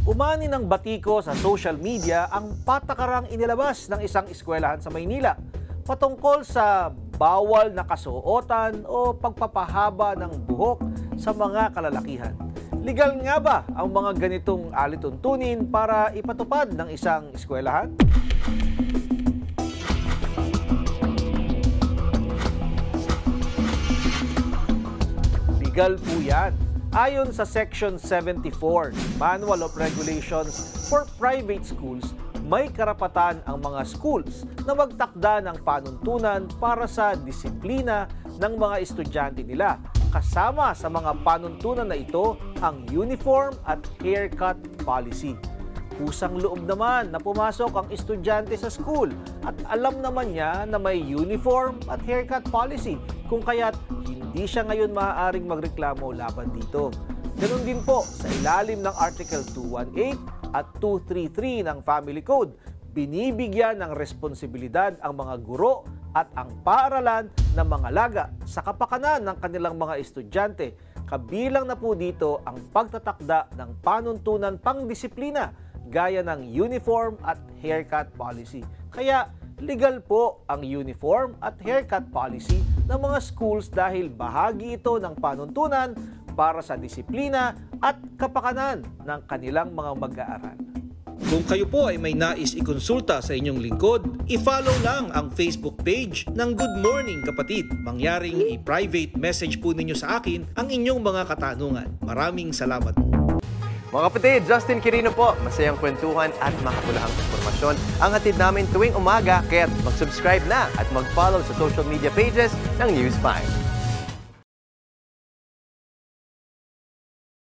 Umani ng batiko sa social media ang patakarang inilabas ng isang eskwelahan sa Maynila patungkol sa bawal na kasuotan o pagpapahaba ng buhok sa mga kalalakihan. Legal nga ba ang mga ganitong alituntunin para ipatupad ng isang eskwelahan? Legal po yan. Ayon sa Section 74, Manual of Regulations for Private Schools, may karapatan ang mga schools na magtakda ng panuntunan para sa disiplina ng mga estudyante nila. Kasama sa mga panuntunan na ito ang uniform at haircut policy. Kusang loob naman na pumasok ang estudyante sa school at alam naman niya na may uniform at haircut policy, kung kaya't hindi siya ngayon maaaring magreklamo laban dito. Ganun din po sa ilalim ng Article 218 at 233 ng Family Code, binibigyan ng responsibilidad ang mga guro at ang paaralan ng mga laga sa kapakanan ng kanilang mga estudyante. Kabilang na po dito ang pagtatakda ng panuntunan pangdisiplina gaya ng uniform at haircut policy. Kaya legal po ang uniform at haircut policy ng mga schools dahil bahagi ito ng panuntunan para sa disiplina at kapakanan ng kanilang mga mag-aaral. Kung kayo po ay may nais ikonsulta sa inyong lingkod, i-follow lang ang Facebook page ng Good Morning Kapatid. Mangyaring i-private message po ninyo sa akin ang inyong mga katanungan. Maraming salamat po. Mga kapatid, Justin Quirino po. Masayang kwentuhan at makapulahang informasyon ang hatid namin tuwing umaga. Kaya mag-subscribe na at mag-follow sa social media pages ng News 5.